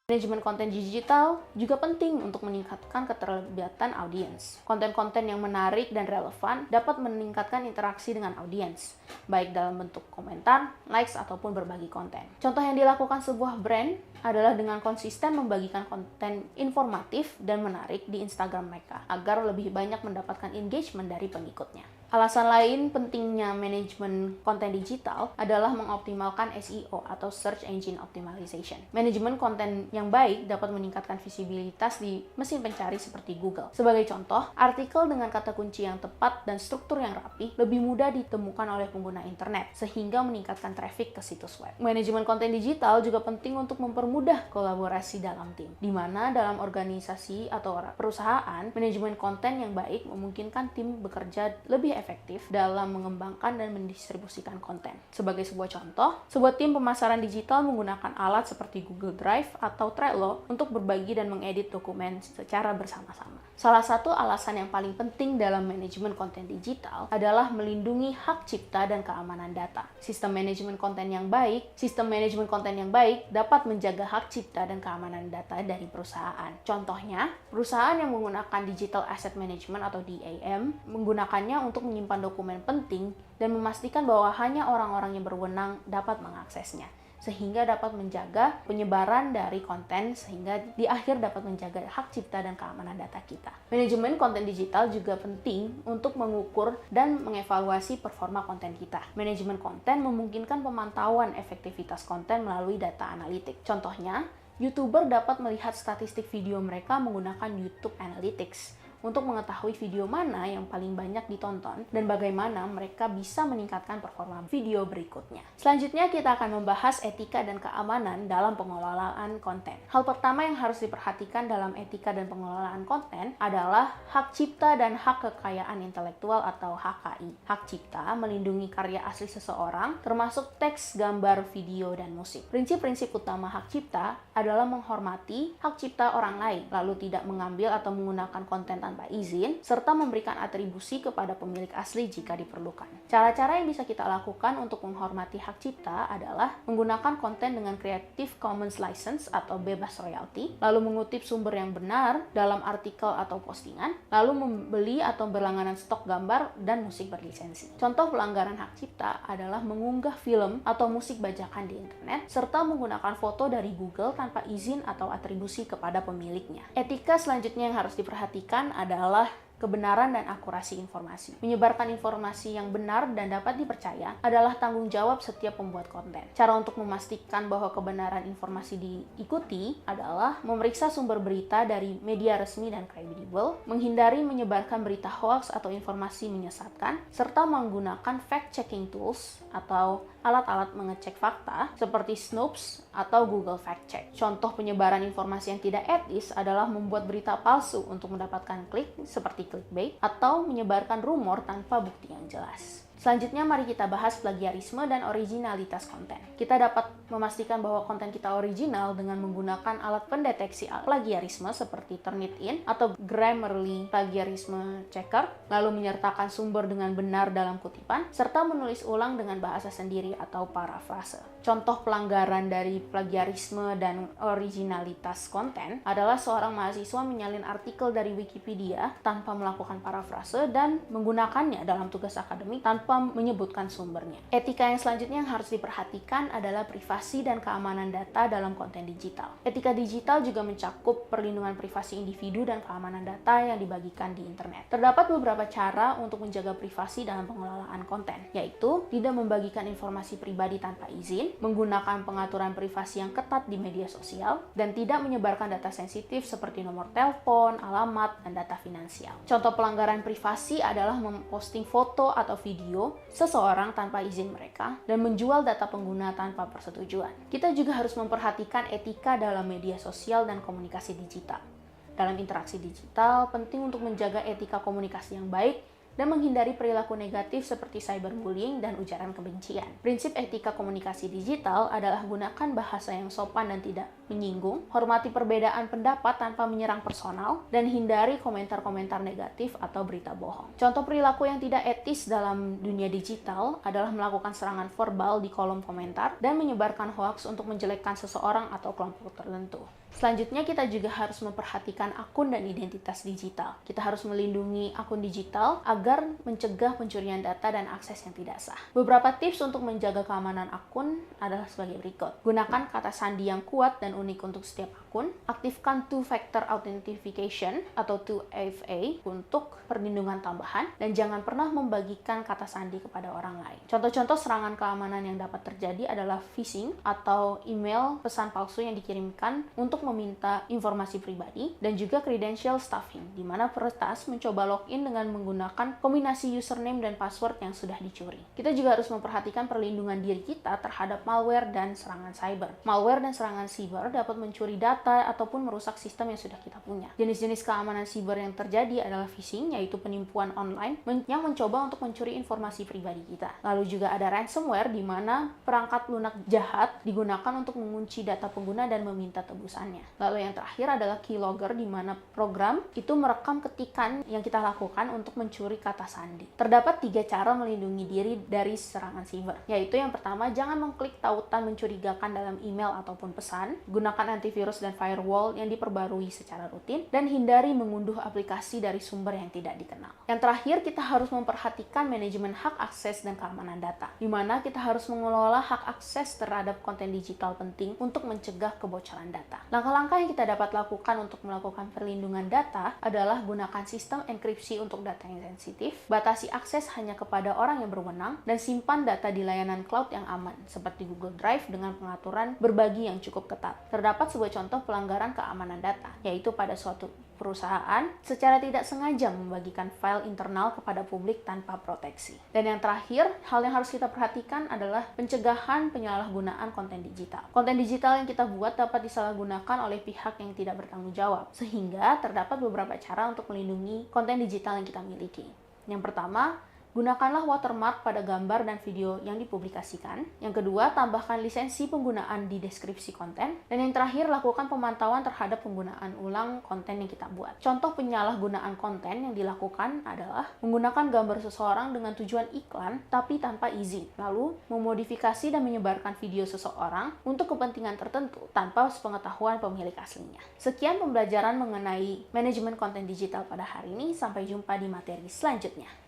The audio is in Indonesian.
Manajemen konten digital juga penting untuk meningkatkan keterlibatan audiens. Konten-konten yang menarik dan relevan dapat meningkatkan interaksi dengan audiens, baik dalam bentuk komentar, likes, ataupun berbagi konten. Contoh yang dilakukan sebuah brand adalah dengan konsisten membagikan konten informatif dan menarik di Instagram mereka, agar lebih banyak mendapatkan engagement dari pengikutnya. Alasan lain pentingnya manajemen konten digital adalah mengoptimalkan SEO atau Search Engine Optimization. Manajemen konten yang baik dapat meningkatkan visibilitas di mesin pencari seperti Google. Sebagai contoh, artikel dengan kata kunci yang tepat dan struktur yang rapi lebih mudah ditemukan oleh pengguna internet, sehingga meningkatkan traffic ke situs web. Manajemen konten digital juga penting untuk mempermudah kolaborasi dalam tim, di mana dalam organisasi atau perusahaan, manajemen konten yang baik memungkinkan tim bekerja lebih efektif dalam mengembangkan dan mendistribusikan konten. Sebagai sebuah contoh, sebuah tim pemasaran digital menggunakan alat seperti Google Drive atau Trello untuk berbagi dan mengedit dokumen secara bersama-sama. Salah satu alasan yang paling penting dalam manajemen konten digital adalah melindungi hak cipta dan keamanan data. Sistem manajemen konten yang baik dapat menjaga hak cipta dan keamanan data dari perusahaan. Contohnya, perusahaan yang menggunakan Digital Asset Management atau DAM menggunakannya untuk menyimpan dokumen penting dan memastikan bahwa hanya orang-orang yang berwenang dapat mengaksesnya, sehingga dapat menjaga penyebaran dari konten, sehingga di akhir dapat menjaga hak cipta dan keamanan data kita. Manajemen konten digital juga penting untuk mengukur dan mengevaluasi performa konten kita. Manajemen konten memungkinkan pemantauan efektivitas konten melalui data analitik. Contohnya, YouTuber dapat melihat statistik video mereka menggunakan YouTube Analytics untuk mengetahui video mana yang paling banyak ditonton dan bagaimana mereka bisa meningkatkan performa video berikutnya. Selanjutnya kita akan membahas etika dan keamanan dalam pengelolaan konten. Hal pertama yang harus diperhatikan dalam etika dan pengelolaan konten adalah hak cipta dan hak kekayaan intelektual atau HKI. Hak cipta melindungi karya asli seseorang, termasuk teks, gambar, video, dan musik. Prinsip-prinsip utama hak cipta adalah menghormati hak cipta orang lain, lalu tidak mengambil atau menggunakan konten tanpa izin, serta memberikan atribusi kepada pemilik asli jika diperlukan. Cara-cara yang bisa kita lakukan untuk menghormati hak cipta adalah menggunakan konten dengan Creative Commons License atau bebas royalti, lalu mengutip sumber yang benar dalam artikel atau postingan, lalu membeli atau berlangganan stok gambar dan musik berlisensi. Contoh pelanggaran hak cipta adalah mengunggah film atau musik bajakan di internet, serta menggunakan foto dari Google tanpa izin atau atribusi kepada pemiliknya. Etika selanjutnya yang harus diperhatikan adalah kebenaran dan akurasi informasi. Menyebarkan informasi yang benar dan dapat dipercaya adalah tanggung jawab setiap pembuat konten. Cara untuk memastikan bahwa kebenaran informasi diikuti adalah memeriksa sumber berita dari media resmi dan kredibel, menghindari menyebarkan berita hoax atau informasi menyesatkan, serta menggunakan fact-checking tools atau alat-alat mengecek fakta seperti Snopes atau Google Fact Check. Contoh penyebaran informasi yang tidak etis adalah membuat berita palsu untuk mendapatkan klik seperti clickbait atau menyebarkan rumor tanpa bukti yang jelas. Selanjutnya mari kita bahas plagiarisme dan originalitas konten. Kita dapat memastikan bahwa konten kita original dengan menggunakan alat pendeteksi plagiarisme seperti Turnitin atau Grammarly Plagiarism Checker, lalu menyertakan sumber dengan benar dalam kutipan, serta menulis ulang dengan bahasa sendiri atau parafrase. Contoh pelanggaran dari plagiarisme dan originalitas konten adalah seorang mahasiswa menyalin artikel dari Wikipedia tanpa melakukan parafrase dan menggunakannya dalam tugas akademik tanpa menyebutkan sumbernya. Etika yang selanjutnya yang harus diperhatikan adalah privasi dan keamanan data dalam konten digital. Etika digital juga mencakup perlindungan privasi individu dan keamanan data yang dibagikan di internet. Terdapat beberapa cara untuk menjaga privasi dalam pengelolaan konten, yaitu tidak membagikan informasi pribadi tanpa izin, menggunakan pengaturan privasi yang ketat di media sosial, dan tidak menyebarkan data sensitif seperti nomor telepon, alamat, dan data finansial. Contoh pelanggaran privasi adalah memposting foto atau video seseorang tanpa izin mereka dan menjual data pengguna tanpa persetujuan. Kita juga harus memperhatikan etika dalam media sosial dan komunikasi digital. Dalam interaksi digital, penting untuk menjaga etika komunikasi yang baik dan menghindari perilaku negatif seperti cyberbullying dan ujaran kebencian. Prinsip etika komunikasi digital adalah gunakan bahasa yang sopan dan tidak menyinggung, hormati perbedaan pendapat tanpa menyerang personal, dan hindari komentar-komentar negatif atau berita bohong. Contoh perilaku yang tidak etis dalam dunia digital adalah melakukan serangan verbal di kolom komentar dan menyebarkan hoaks untuk menjelekkan seseorang atau kelompok tertentu. Selanjutnya, kita juga harus memperhatikan akun dan identitas digital. Kita harus melindungi akun digital agar mencegah pencurian data dan akses yang tidak sah. Beberapa tips untuk menjaga keamanan akun adalah sebagai berikut. Gunakan kata sandi yang kuat dan unik untuk setiap akun. Aktifkan two-factor authentication atau 2FA untuk perlindungan tambahan. Dan jangan pernah membagikan kata sandi kepada orang lain. Contoh-contoh serangan keamanan yang dapat terjadi adalah phishing atau email pesan palsu yang dikirimkan untuk meminta informasi pribadi, dan juga credential stuffing, di mana peretas mencoba login dengan menggunakan kombinasi username dan password yang sudah dicuri. Kita juga harus memperhatikan perlindungan diri kita terhadap malware dan serangan cyber. Malware dan serangan cyber dapat mencuri data ataupun merusak sistem yang sudah kita punya. Jenis-jenis keamanan cyber yang terjadi adalah phishing, yaitu penipuan online yang mencoba untuk mencuri informasi pribadi kita. Lalu juga ada ransomware, di mana perangkat lunak jahat digunakan untuk mengunci data pengguna dan meminta tebusannya. Lalu yang terakhir adalah keylogger, di mana program itu merekam ketikan yang kita lakukan untuk mencuri kata sandi. Terdapat 3 cara melindungi diri dari serangan cyber, yaitu yang pertama, jangan mengklik tautan mencurigakan dalam email ataupun pesan, gunakan antivirus dan firewall yang diperbarui secara rutin, dan hindari mengunduh aplikasi dari sumber yang tidak dikenal. Yang terakhir, kita harus memperhatikan manajemen hak akses dan keamanan data, di mana kita harus mengelola hak akses terhadap konten digital penting untuk mencegah kebocoran data. Langkah-langkah yang kita dapat lakukan untuk melakukan perlindungan data adalah gunakan sistem enkripsi untuk data yang sensitif, batasi akses hanya kepada orang yang berwenang, dan simpan data di layanan cloud yang aman, seperti Google Drive dengan pengaturan berbagi yang cukup ketat. Terdapat sebuah contoh pelanggaran keamanan data, yaitu pada suatu perusahaan secara tidak sengaja membagikan file internal kepada publik tanpa proteksi. Dan yang terakhir, hal yang harus kita perhatikan adalah pencegahan penyalahgunaan konten digital. Konten digital yang kita buat dapat disalahgunakan oleh pihak yang tidak bertanggung jawab, sehingga terdapat beberapa cara untuk melindungi konten digital yang kita miliki. Yang pertama, gunakanlah watermark pada gambar dan video yang dipublikasikan. Yang kedua, tambahkan lisensi penggunaan di deskripsi konten. Dan yang terakhir, lakukan pemantauan terhadap penggunaan ulang konten yang kita buat. Contoh penyalahgunaan konten yang dilakukan adalah menggunakan gambar seseorang dengan tujuan iklan tapi tanpa izin, lalu memodifikasi dan menyebarkan video seseorang untuk kepentingan tertentu tanpa sepengetahuan pemilik aslinya. Sekian pembelajaran mengenai manajemen konten digital pada hari ini. Sampai jumpa di materi selanjutnya.